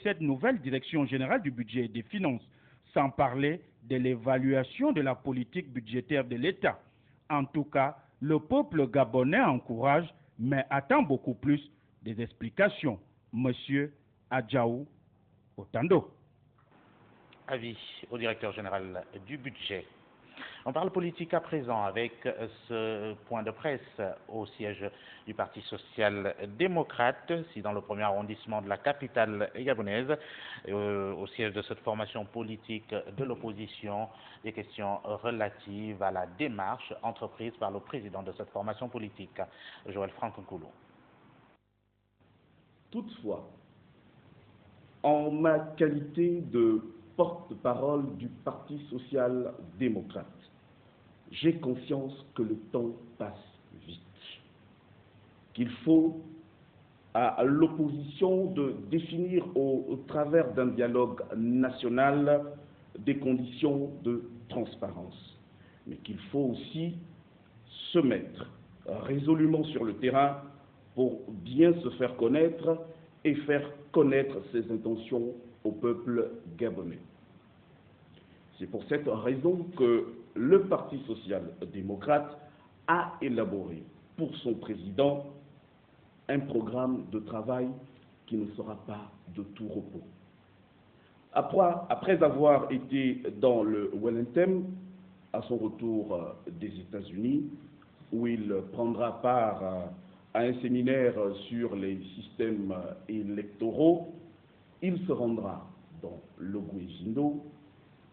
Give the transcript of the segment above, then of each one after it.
cette nouvelle direction générale du budget et des finances, sans parler de l'évaluation de la politique budgétaire de l'État. En tout cas, le peuple gabonais encourage, mais attend beaucoup plus des explications. Monsieur Adjaou Otando. Avis au directeur général du budget. On parle politique à présent avec ce point de presse au siège du Parti social-démocrate, si dans le premier arrondissement de la capitale gabonaise, au siège de cette formation politique de l'opposition, des questions relatives à la démarche entreprise par le président de cette formation politique, Joël Franck Nkoulou. Toutefois, en ma qualité de porte-parole du Parti social-démocrate, j'ai conscience que le temps passe vite, qu'il faut à l'opposition de définir au travers d'un dialogue national des conditions de transparence, mais qu'il faut aussi se mettre résolument sur le terrain pour bien se faire connaître et faire connaître ses intentions au peuple gabonais. C'est pour cette raison que le Parti social-démocrate a élaboré pour son président un programme de travail qui ne sera pas de tout repos. Après avoir été dans le Wellington, à son retour des États-Unis, où il prendra part à un séminaire sur les systèmes électoraux, il se rendra dans le Guéjindo,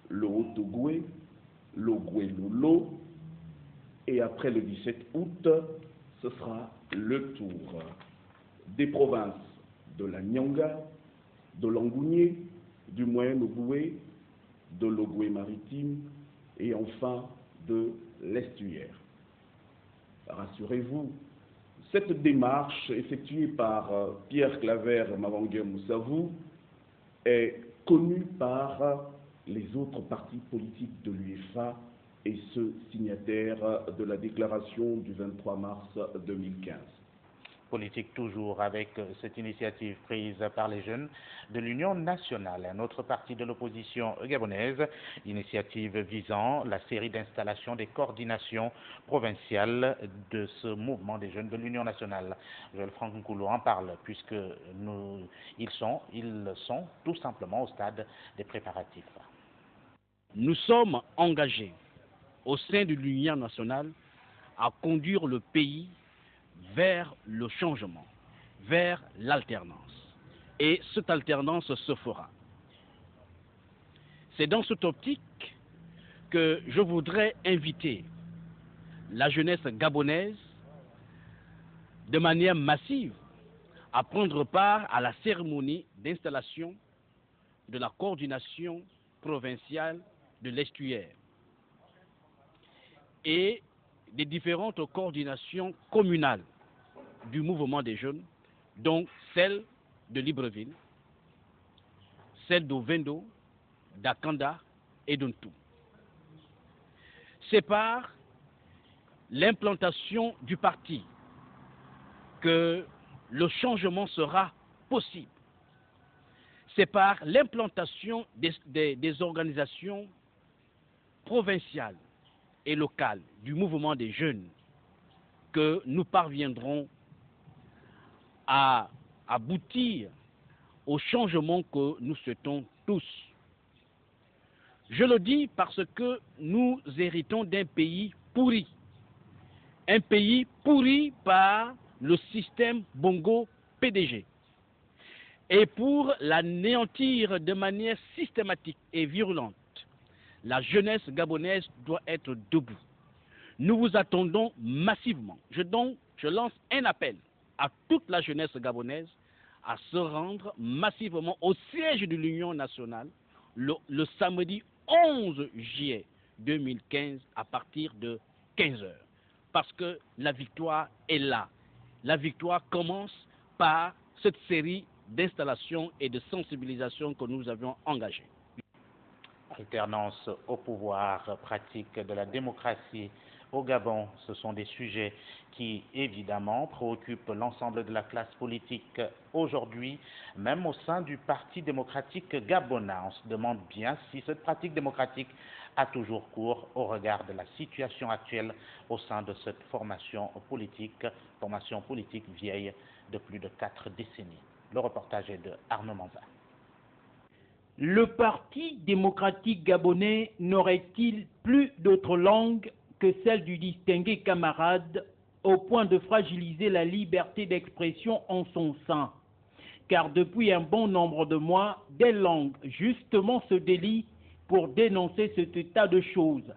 le Haut-Ogoué, le Guélolo, et après le 17 août, ce sera le tour des provinces de la Nyanga, de l'Angounié, du Moyen-Ogoué, de l'Ogoué maritime et enfin de l'Estuaire. Rassurez-vous, cette démarche effectuée par Pierre Claver Mavangué Moussavou est connue par les autres partis politiques de l'UEFA et ceux signataires de la déclaration du 23 mars 2015. Politique toujours avec cette initiative prise par les jeunes de l'Union nationale, un autre parti de l'opposition gabonaise, initiative visant la série d'installations des coordinations provinciales de ce mouvement des jeunes de l'Union nationale. Joël Franck Nkoulou en parle puisque ils sont tout simplement au stade des préparatifs. Nous sommes engagés au sein de l'Union nationale à conduire le pays vers le changement, vers l'alternance. Et cette alternance se fera. C'est dans cette optique que je voudrais inviter la jeunesse gabonaise de manière massive à prendre part à la cérémonie d'installation de la coordination provinciale de l'Estuaire et des différentes coordinations communales du mouvement des jeunes, dont celle de Libreville, celle d'Ovendo, d'Akanda et d'Untou. C'est par l'implantation du parti que le changement sera possible. C'est par l'implantation des organisations provinciales et locales du mouvement des jeunes que nous parviendrons à aboutir au changement que nous souhaitons tous. Je le dis parce que nous héritons d'un pays pourri. Un pays pourri par le système Bongo PDG. Et pour l'anéantir de manière systématique et virulente, la jeunesse gabonaise doit être debout. Nous vous attendons massivement. Je lance un appel à toute la jeunesse gabonaise à se rendre massivement au siège de l'Union nationale le samedi 11 juillet 2015 à partir de 15 h. Parce que la victoire est là. La victoire commence par cette série d'installations et de sensibilisation que nous avions engagées. Alternance au pouvoir, pratique de la démocratie au Gabon. Ce sont des sujets qui, évidemment, préoccupent l'ensemble de la classe politique aujourd'hui, même au sein du Parti démocratique gabonais. On se demande bien si cette pratique démocratique a toujours cours au regard de la situation actuelle au sein de cette formation politique vieille de plus de 4 décennies. Le reportage est de Arnaud Manza. Le Parti démocratique gabonais n'aurait-il plus d'autre langue que celle du distingué camarade au point de fragiliser la liberté d'expression en son sein? Car depuis un bon nombre de mois, des langues justement se délient pour dénoncer cet état de choses.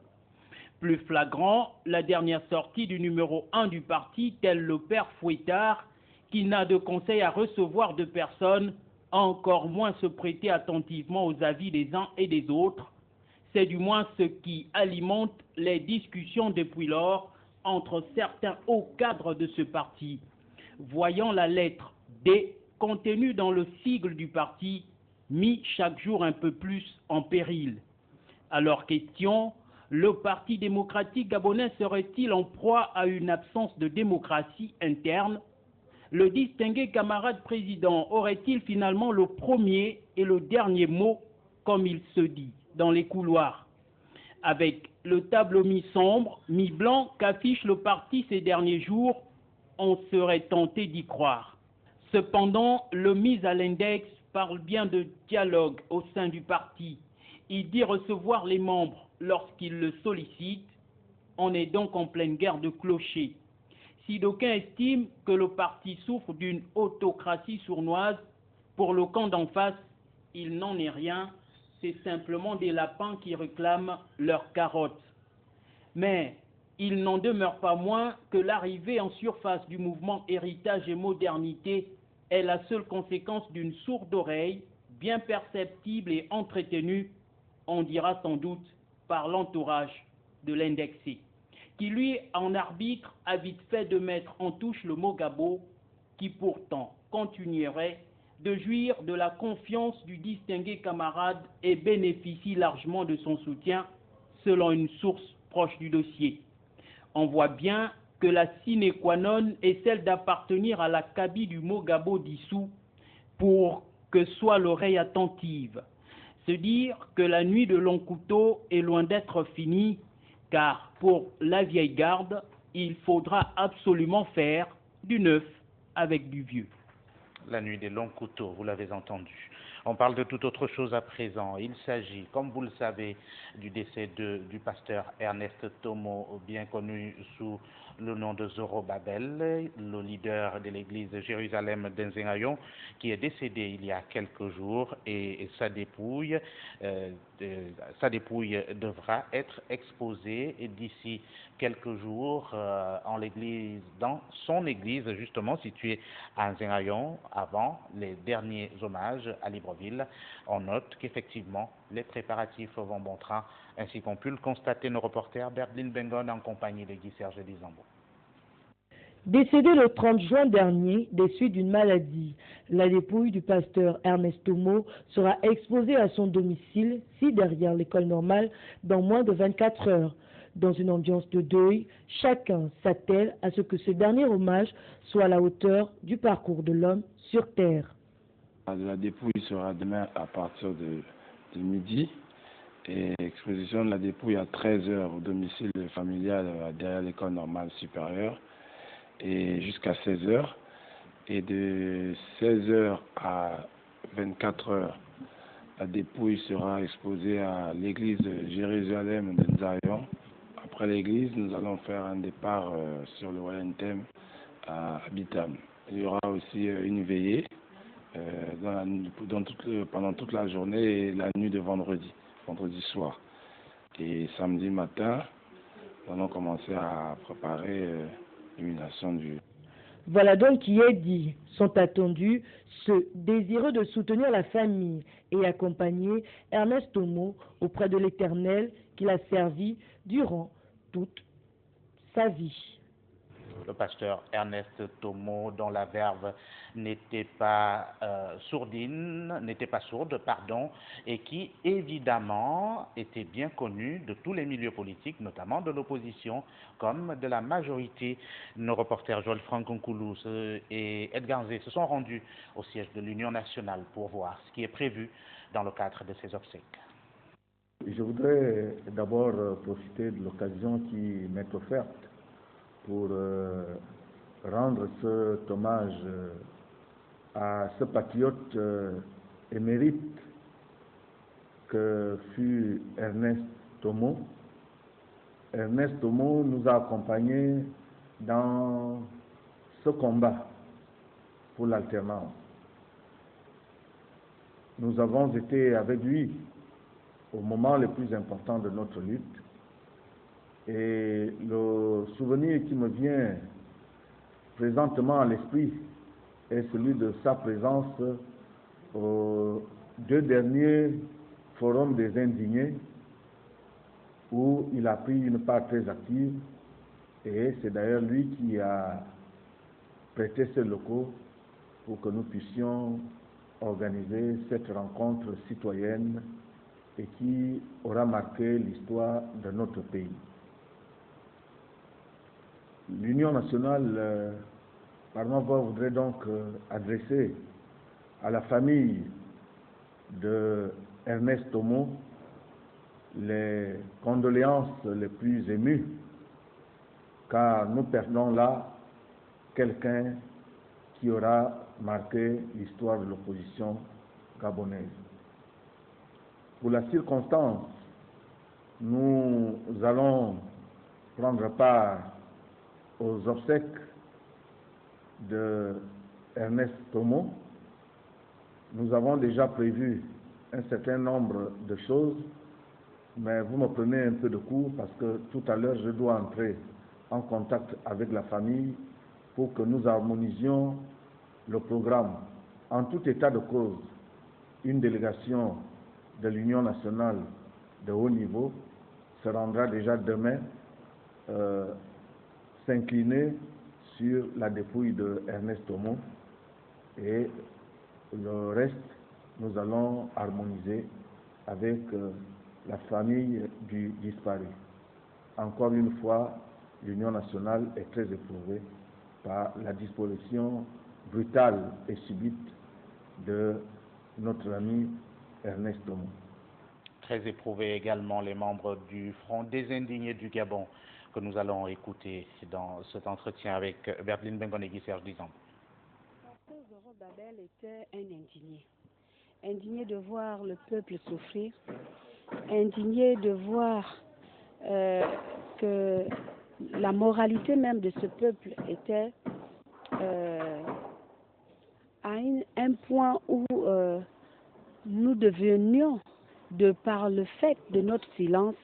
Plus flagrant, la dernière sortie du numéro 1 du parti, tel le père Fouettard, qui n'a de conseil à recevoir de personne, encore moins se prêter attentivement aux avis des uns et des autres. C'est du moins ce qui alimente les discussions depuis lors entre certains hauts cadres de ce parti. Voyant la lettre D contenue dans le sigle du parti, mis chaque jour un peu plus en péril. Alors question, le Parti démocratique gabonais serait-il en proie à une absence de démocratie interne? Le distingué camarade président aurait-il finalement le premier et le dernier mot, comme il se dit, dans les couloirs? Avec le tableau mi-sombre, mi-blanc qu'affiche le parti ces derniers jours, on serait tenté d'y croire. Cependant, le mis à l'index parle bien de dialogue au sein du parti. Il dit recevoir les membres lorsqu'ils le sollicitent. On est donc en pleine guerre de clochers. Si d'aucuns estiment que le parti souffre d'une autocratie sournoise, pour le camp d'en face, il n'en est rien, c'est simplement des lapins qui réclament leurs carottes. Mais il n'en demeure pas moins que l'arrivée en surface du mouvement Héritage et Modernité est la seule conséquence d'une sourde oreille, bien perceptible et entretenue, on dira sans doute, par l'entourage de l'indexé, qui lui, en arbitre, a vite fait de mettre en touche le Mogabo, qui pourtant continuerait de jouir de la confiance du distingué camarade et bénéficie largement de son soutien, selon une source proche du dossier. On voit bien que la sine qua non est celle d'appartenir à la cabine du Mogabo dissous pour que soit l'oreille attentive. Se dire que la nuit de long couteau est loin d'être finie, car pour la vieille garde, il faudra absolument faire du neuf avec du vieux. La nuit des longs couteaux, vous l'avez entendu. On parle de toute autre chose à présent. Il s'agit, comme vous le savez, du décès du pasteur Ernest Tomo, bien connu sous le nom de Zorobabel, le leader de l'église de Jérusalem d'Enzengayon, qui est décédé il y a quelques jours et sa dépouille devra être exposée d'ici quelques jours dans son église justement située à Enzengayon avant les derniers hommages à Libreville. On note qu'effectivement les préparatifs vont bon train, ainsi qu'ont pu le constater nos reporters Berdine Bengon en compagnie de Guy Serge Dizambo. Décédé le 30 juin dernier des suites d'une maladie, la dépouille du pasteur Ernest Tomo sera exposée à son domicile, si derrière l'école normale, dans moins de 24 heures. Dans une ambiance de deuil, chacun s'attelle à ce que ce dernier hommage soit à la hauteur du parcours de l'homme sur terre. La dépouille sera demain à partir de midi et exposition de la dépouille à 13h au domicile familial derrière l'école normale supérieure et jusqu'à 16h. Et de 16h à 24h, la dépouille sera exposée à l'église de Jérusalem d'Enzengayon. Après l'église, nous allons faire un départ sur le Wallentem à Bitam. Il y aura aussi une veillée pendant toute la journée et la nuit de vendredi soir. Et samedi matin, nous allons commencer à préparer l'illumination du... Voilà donc qui est dit. Sont attendus ceux désireux de soutenir la famille et accompagner Ernest Tomo auprès de l'Éternel qui l'a servi durant toute sa vie. le pasteur Ernest Tomo, dont la verve n'était pas sourde, et qui évidemment était bien connu de tous les milieux politiques, notamment de l'opposition, comme de la majorité. Nos reporters Joël Franck-Oncoulous et Edgar Zé se sont rendus au siège de l'Union nationale pour voir ce qui est prévu dans le cadre de ces obsèques. Je voudrais d'abord profiter de l'occasion qui m'est offerte pour rendre cet hommage à ce patriote émérite que fut Ernest Tomo. Ernest Tomo nous a accompagnés dans ce combat pour l'alternance. Nous avons été avec lui au moment le plus important de notre lutte. Et le souvenir qui me vient présentement à l'esprit est celui de sa présence aux 2 derniers forums des indignés où il a pris une part très active, et c'est d'ailleurs lui qui a prêté ses locaux pour que nous puissions organiser cette rencontre citoyenne et qui aura marqué l'histoire de notre pays. L'Union nationale, par ma voix, voudrait donc adresser à la famille de Ernest Tomo les condoléances les plus émues, car nous perdons là quelqu'un qui aura marqué l'histoire de l'opposition gabonaise. Pour la circonstance, nous allons prendre part aux obsèques de Ernest Tomo. Nous avons déjà prévu un certain nombre de choses, mais vous me prenez un peu de court parce que tout à l'heure je dois entrer en contact avec la famille pour que nous harmonisions le programme. En tout état de cause, une délégation de l'Union nationale de haut niveau se rendra déjà demain s'incliner sur la dépouille de Ernest Tomo, et le reste, nous allons harmoniser avec la famille du disparu. Encore une fois, l'Union nationale est très éprouvée par la disparition brutale et subite de notre ami Ernest Tomo. Très éprouvés également les membres du Front des Indignés du Gabon, que nous allons écouter dans cet entretien avec Bertline Bengonegui Serge Dizan. Zoro Babel était un indigné. Indigné de voir le peuple souffrir, indigné de voir que la moralité même de ce peuple était à un point où nous devenions, de par le fait de notre silence,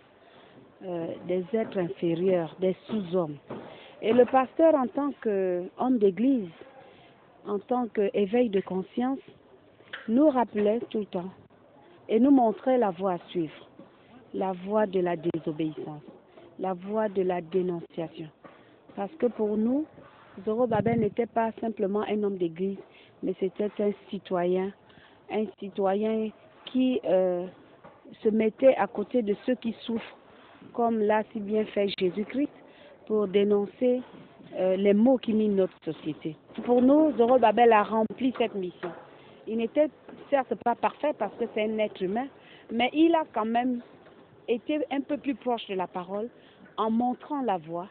des êtres inférieurs, des sous-hommes. Et le pasteur, en tant qu'homme d'église, en tant qu'éveil de conscience, nous rappelait tout le temps et nous montrait la voie à suivre, la voie de la désobéissance, la voie de la dénonciation. Parce que pour nous, Zoro Babel n'était pas simplement un homme d'église, mais c'était un citoyen qui se mettait à côté de ceux qui souffrent, comme l'a si bien fait Jésus-Christ, pour dénoncer les maux qui minent notre société. Pour nous, Zoro Babel a rempli cette mission. Il n'était certes pas parfait parce que c'est un être humain, mais il a quand même été un peu plus proche de la parole en montrant la voie,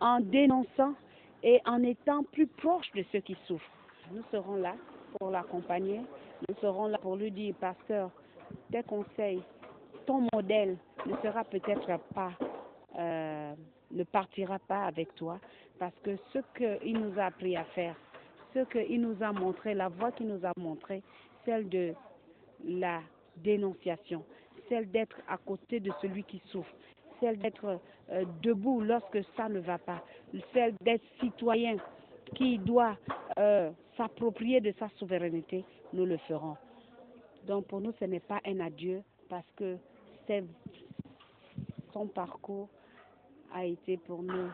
en dénonçant et en étant plus proche de ceux qui souffrent. Nous serons là pour l'accompagner, nous serons là pour lui dire, pasteur, tes conseils, ton modèle ne sera peut-être pas, ne partira pas avec toi, parce que ce qu'il nous a appris à faire, ce qu'il nous a montré, la voie qu'il nous a montré, celle de la dénonciation, celle d'être à côté de celui qui souffre, celle d'être debout lorsque ça ne va pas, celle d'être citoyen qui doit s'approprier de sa souveraineté, nous le ferons. Donc pour nous, ce n'est pas un adieu, parce que son parcours a été pour nous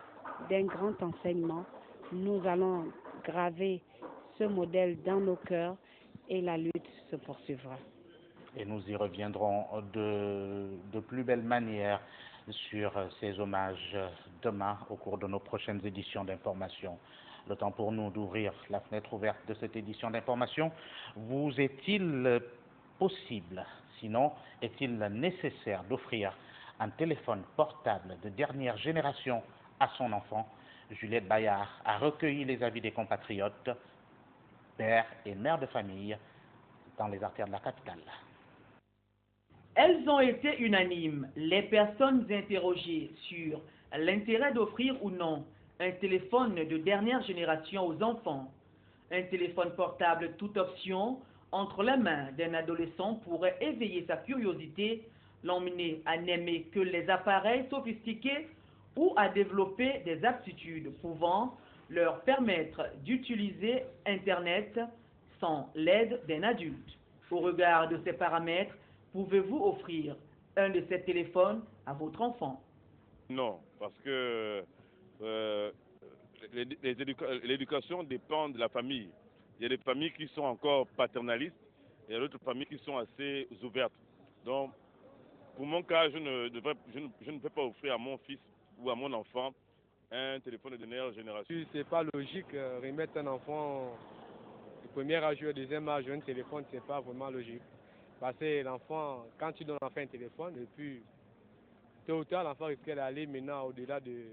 d'un grand enseignement, nous allons graver ce modèle dans nos cœurs et la lutte se poursuivra. Et nous y reviendrons de plus belle manière sur ces hommages demain au cours de nos prochaines éditions d'information. Le temps pour nous d'ouvrir la fenêtre ouverte de cette édition d'information. Vous est-il possible, sinon est-il nécessaire d'offrir un téléphone portable de dernière génération à son enfant? Juliette Bayard a recueilli les avis des compatriotes, pères et mères de famille dans les artères de la capitale. Elles ont été unanimes, les personnes interrogées sur l'intérêt d'offrir ou non un téléphone de dernière génération aux enfants. Un téléphone portable toute option entre les mains d'un adolescent pourrait éveiller sa curiosité, l'emmener à n'aimer que les appareils sophistiqués ou à développer des aptitudes pouvant leur permettre d'utiliser Internet sans l'aide d'un adulte. Au regard de ces paramètres, pouvez-vous offrir un de ces téléphones à votre enfant? Non, parce que l'éducation dépend de la famille. Il y a des familles qui sont encore paternalistes et il y a d'autres familles qui sont assez ouvertes. Donc, pour mon cas, je ne peux pas offrir à mon fils ou à mon enfant un téléphone de dernière génération. C'est pas logique, remettre un enfant du premier âge au deuxième âge un téléphone, c'est pas vraiment logique. Parce que l'enfant, quand tu donnes l'enfant un téléphone, et puis tôt ou tard, l'enfant risque d'aller maintenant au-delà de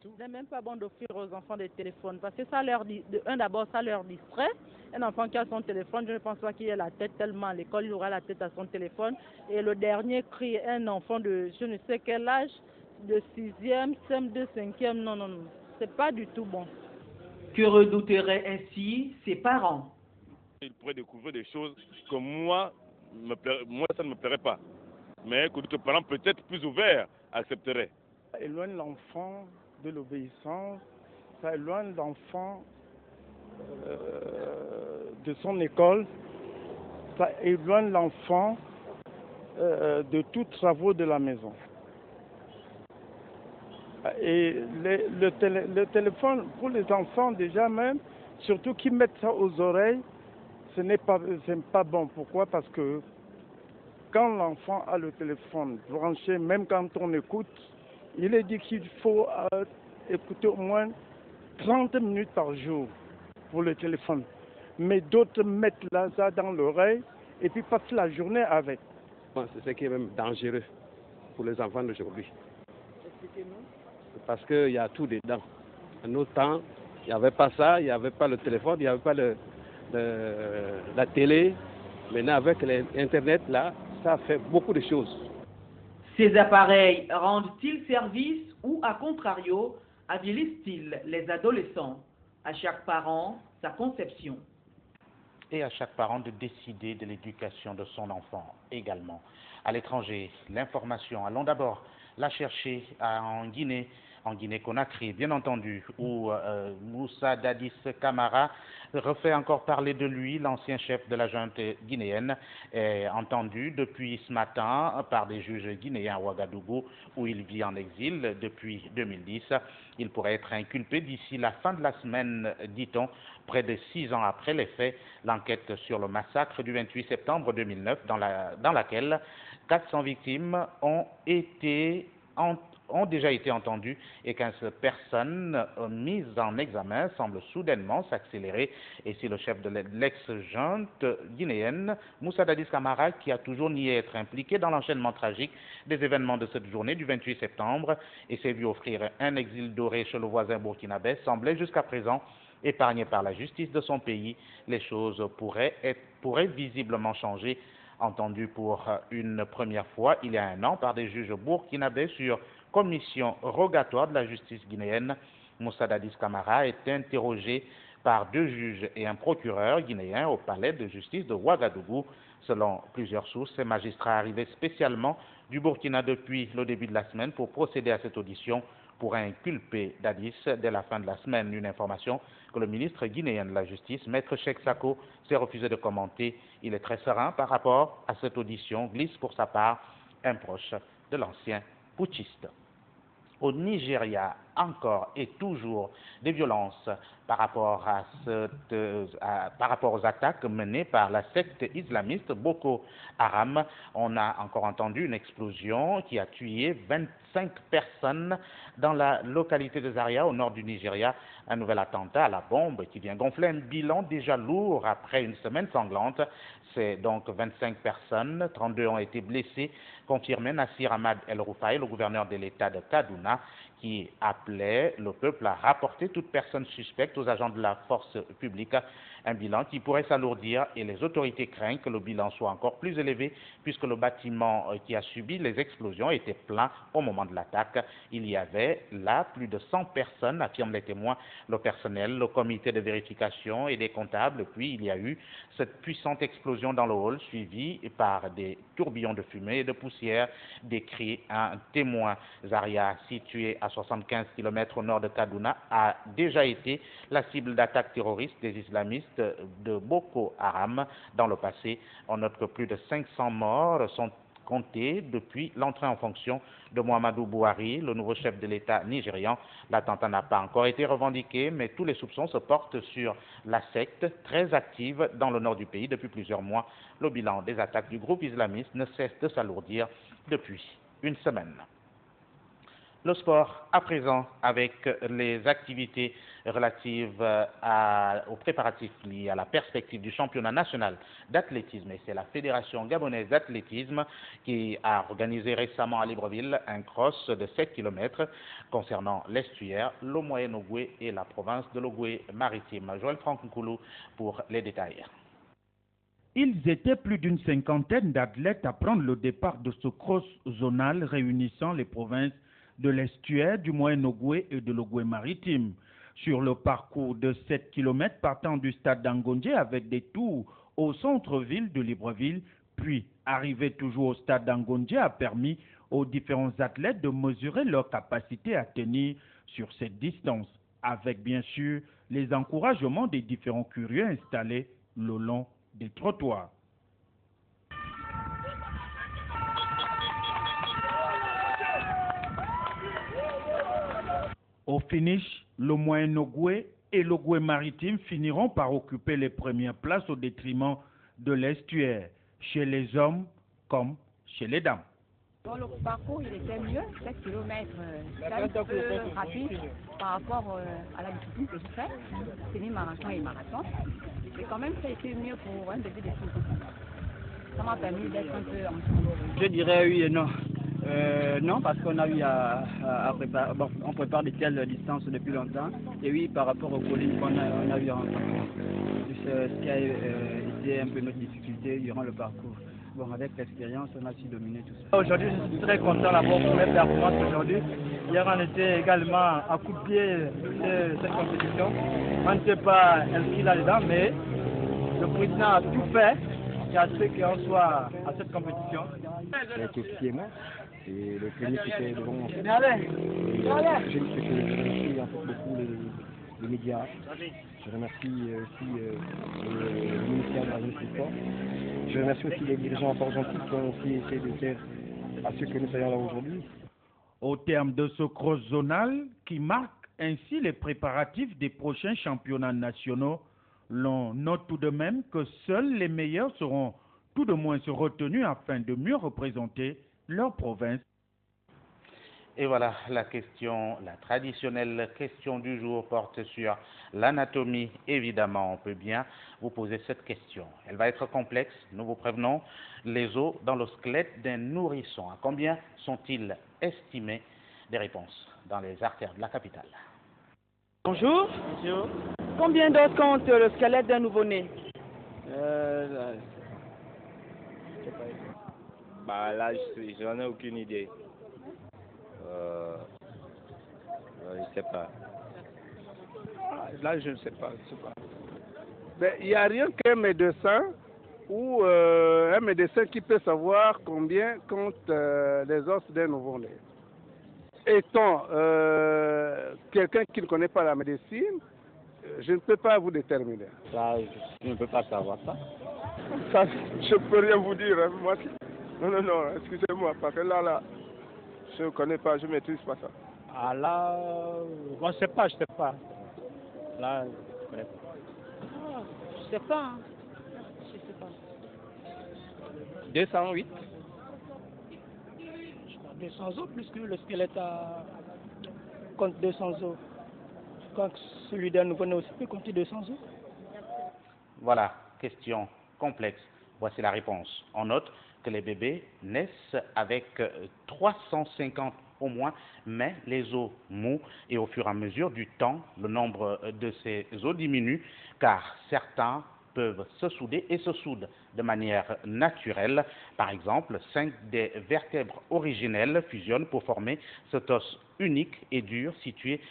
tout. Ce n'est même pas bon d'offrir aux enfants des téléphones parce que d'abord, ça leur distrait. Un enfant qui a son téléphone, je ne pense pas qu'il ait la tête tellement à l'école, il aura la tête à son téléphone. Et le dernier cri, un enfant de je ne sais quel âge, de 6e, CM2, 5e, non, c'est pas du tout bon. Que redouteraient ainsi ses parents? Il pourrait découvrir des choses que moi, ça ne me plairait pas. Mais que d'autres parents, peut-être plus ouverts, accepteraient. Ça éloigne l'enfant de l'obéissance, ça éloigne l'enfant de son école, ça éloigne l'enfant de tous travaux de la maison. Et le téléphone, pour les enfants déjà même, surtout qui mettent ça aux oreilles, ce n'est pas bon. Pourquoi? Parce que quand l'enfant a le téléphone branché, même quand on écoute, il est dit qu'il faut écouter au moins 30 minutes par jour pour le téléphone. Mais d'autres mettent ça dans l'oreille et puis passent la journée avec. C'est ce qui est même dangereux pour les enfants d'aujourd'hui. Expliquez-nous. Parce qu'il y a tout dedans. À nos temps, il n'y avait pas ça, il n'y avait pas le téléphone, il n'y avait pas la télé. Maintenant, avec l'Internet, là, ça fait beaucoup de choses. Ces appareils rendent-ils service ou, à contrario, avilisent-ils les adolescents? À chaque parent, sa conception. Et à chaque parent de décider de l'éducation de son enfant également. À l'étranger, l'information, allons d'abord la chercher en Guinée-Conakry, bien entendu, où Moussa Dadis Camara refait encore parler de lui, l'ancien chef de la junte guinéenne, est entendu depuis ce matin par des juges guinéens à Ouagadougou, où il vit en exil depuis 2010. Il pourrait être inculpé d'ici la fin de la semaine, dit-on, près de 6 ans après les faits. L'enquête sur le massacre du 28 septembre 2009, dans laquelle 400 victimes ont déjà été entendues et 15 personnes mises en examen semblent soudainement s'accélérer. Et c'est le chef de l'ex-junte guinéenne, Moussa Dadis Camara, qui a toujours nié être impliqué dans l'enchaînement tragique des événements de cette journée du 28 septembre et s'est vu offrir un exil doré chez le voisin burkinabé, semblait jusqu'à présent épargné par la justice de son pays. Les choses pourraient visiblement changer. Entendu pour une première fois il y a 1 an par des juges burkinabés sur commission rogatoire de la justice guinéenne, Moussa Dadis Camara est interrogé par 2 juges et un procureur guinéen au palais de justice de Ouagadougou. Selon plusieurs sources, ces magistrats arrivés spécialement du Burkina depuis le début de la semaine pour procéder à cette audition pourraient inculper Dadis dès la fin de la semaine. Une information que le ministre guinéen de la Justice, Maître Cheikh Sako, s'est refusé de commenter. Il est très serein par rapport à cette audition, glisse pour sa part un proche de l'ancien putschiste. Au Nigeria, encore et toujours des violences par rapport aux attaques menées par la secte islamiste Boko Haram. On a encore entendu une explosion qui a tué 25 personnes dans la localité de Zaria, au nord du Nigeria. Un nouvel attentat à la bombe qui vient gonfler un bilan déjà lourd après une semaine sanglante. C'est donc 25 personnes, 32 ont été blessés, confirmé Nassir Ahmad El-Rufai, le gouverneur de l'État de Kaduna, qui appelait le peuple à rapporter toute personne suspecte aux agents de la force publique. Un bilan qui pourrait s'alourdir et les autorités craignent que le bilan soit encore plus élevé puisque le bâtiment qui a subi les explosions était plein au moment de l'attaque. Il y avait là plus de 100 personnes, affirment les témoins, le personnel, le comité de vérification et des comptables. Puis il y a eu cette puissante explosion dans le hall suivie par des tourbillons de fumée et de poussière, décrit un témoin. Zaria, situé à 75 km au nord de Kaduna, a déjà été la cible d'attaques terroristes des islamistes de Boko Haram dans le passé. On note que plus de 500 morts sont comptés depuis l'entrée en fonction de Muhammadu Buhari, le nouveau chef de l'État nigérian. L'attentat n'a pas encore été revendiqué, mais tous les soupçons se portent sur la secte, très active dans le nord du pays depuis plusieurs mois. Le bilan des attaques du groupe islamiste ne cesse de s'alourdir depuis une semaine. Le sport à présent avec les activités relatives aux préparatifs liés à la perspective du championnat national d'athlétisme. Et c'est la Fédération gabonaise d'athlétisme qui a organisé récemment à Libreville un cross de 7 km concernant l'estuaire, le Moyen-Ogooué et la province de l'Ogooué-Maritime. Joël Franck-Nkoulou pour les détails. Ils étaient plus d'une cinquantaine d'athlètes à prendre le départ de ce cross zonal réunissant les provinces de l'estuaire, du Moyen-Ogooué et de l'Ogooué-Maritime. Sur le parcours de 7 km partant du stade d'Angondje avec des tours au centre-ville de Libreville, puis arriver toujours au stade d'Angondje a permis aux différents athlètes de mesurer leur capacité à tenir sur cette distance, avec bien sûr les encouragements des différents curieux installés le long des trottoirs. Au finish, le Moyen-Ogooué et l'Ogooué-Maritime finiront par occuper les premières places au détriment de l'estuaire, chez les hommes comme chez les dames. Bon, le parcours, il était mieux, 7 km, c'est un peu rapide par rapport à la discipline que je fais, semi-marathon et marathon. Mais quand même, ça a été mieux pour un début de cycle. Ça m'a permis d'être un peu en... Je dirais oui et non. Non, parce qu'on a eu à préparer, bon, on prépare de telles distances depuis longtemps. Et oui, par rapport aux collines qu'on a eu en ce qui a été un peu notre difficulté durant le parcours. Bon, avec l'expérience, on a su dominer tout ça. Aujourd'hui, je suis très content d'avoir pour mes performances aujourd'hui. Hier, on était également à coup de pied de cette compétition. On n'était pas inscrit là-dedans, mais le président a tout fait et a fait qu'on soit à cette compétition. J'ai été pied-moi. Et le premier c'était devant moi. J'ai dit que je remercie en fait beaucoup les médias. Je remercie aussi le ministère de la Jeunesse et du Sport. Je remercie aussi les dirigeants fort gentils qui ont aussi essayé de faire à ce que nous soyons là aujourd'hui. Au terme de ce cross zonal qui marque ainsi les préparatifs des prochains championnats nationaux, l'on note tout de même que seuls les meilleurs seront tout de moins retenus afin de mieux représenter leur province. Et voilà, la traditionnelle question du jour porte sur l'anatomie. Évidemment, on peut bien vous poser cette question. Elle va être complexe, nous vous prévenons. Les os dans le squelette d'un nourrisson, à combien sont-ils estimés? Des réponses dans les artères de la capitale. Bonjour. Bonjour. Combien d'os compte le squelette d'un nouveau-né? Bah là, j'en ai aucune idée. Je sais pas. Là, je ne sais pas. Mais il n'y a rien qu'un médecin ou un médecin qui peut savoir combien comptent les os d'un nouveau-né. Étant quelqu'un qui ne connaît pas la médecine, je ne peux pas vous déterminer. Ça, je ne peux pas savoir ça. Ça, je ne peux rien vous dire. Hein. Moi, non, excusez-moi, parce que là, je ne connais pas, je ne maîtrise pas ça. Ah là, bon, je sais pas. Là, je connais pas. Ah, je sais pas. Hein. Je sais pas. 208. 200 os, puisque le squelette compte 200 os. Quand celui d'un nouveau-né aussi peut compter 200 os. Voilà, question complexe. Voici la réponse. On note que les bébés naissent avec 350 au moins, mais les os mous, et au fur et à mesure du temps, le nombre de ces os diminue, car certains peuvent se souder et se soudent de manière naturelle. Par exemple, 5 des vertèbres originelles fusionnent pour former cet os unique et dur situé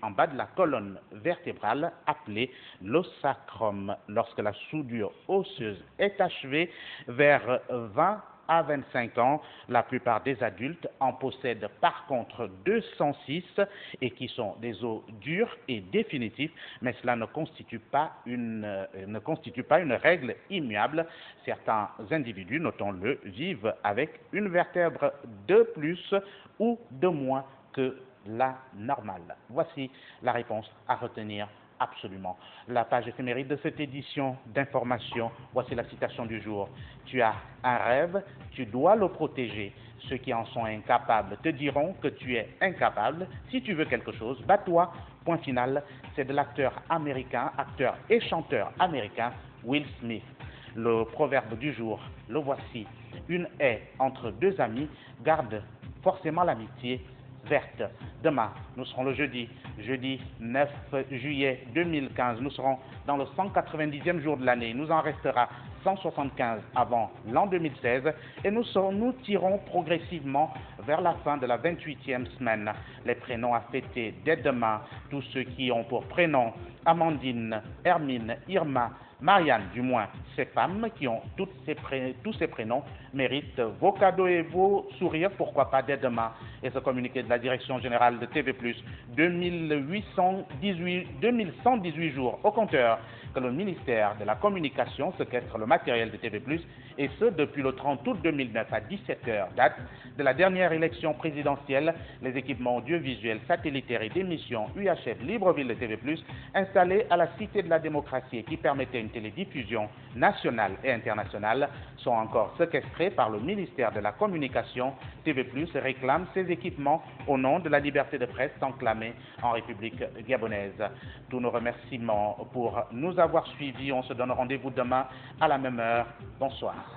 en bas de la colonne vertébrale appelé l'ossacrum. Lorsque la soudure osseuse est achevée vers 20 à 25 ans, la plupart des adultes en possèdent par contre 206 et qui sont des os durs et définitifs, mais cela ne constitue pas une règle immuable. Certains individus, notons-le, vivent avec une vertèbre de plus ou de moins que la normale. Voici la réponse à retenir absolument. La page éphéméride de cette édition d'information, voici la citation du jour. Tu as un rêve, tu dois le protéger. Ceux qui en sont incapables te diront que tu es incapable. Si tu veux quelque chose, bats-toi. Point final. C'est de l'acteur américain, acteur et chanteur américain Will Smith. Le proverbe du jour, le voici. Une haie entre deux amis garde forcément l'amitié verte. Demain, nous serons le jeudi 9 juillet 2015. Nous serons dans le 190e jour de l'année. Il nous en restera 175 avant l'an 2016 et nous tirons progressivement vers la fin de la 28e semaine. Les prénoms à fêter dès demain, tous ceux qui ont pour prénom Amandine, Hermine, Irma, Marianne, du moins ces femmes qui ont tous ces prénoms méritent vos cadeaux et vos sourires, pourquoi pas dès demain. Et ce communiqué de la Direction Générale de TV+, 2118 jours au compteur que le ministère de la Communication séquestre le matériel de TV+, et ce depuis le 30 août 2009 à 17h, date de la dernière élection présidentielle. Les équipements audiovisuels, satellitaires et d'émissions UHF Libreville de TV+, installés à la Cité de la Démocratie et qui permettaient une télédiffusion nationale et internationale, sont encore séquestrés par le ministère de la Communication. TV+ réclame ces équipements au nom de la liberté de presse enclamée en République gabonaise. Tous nos remerciements pour nous avoir suivis. On se donne rendez-vous demain à la même heure. Bonsoir.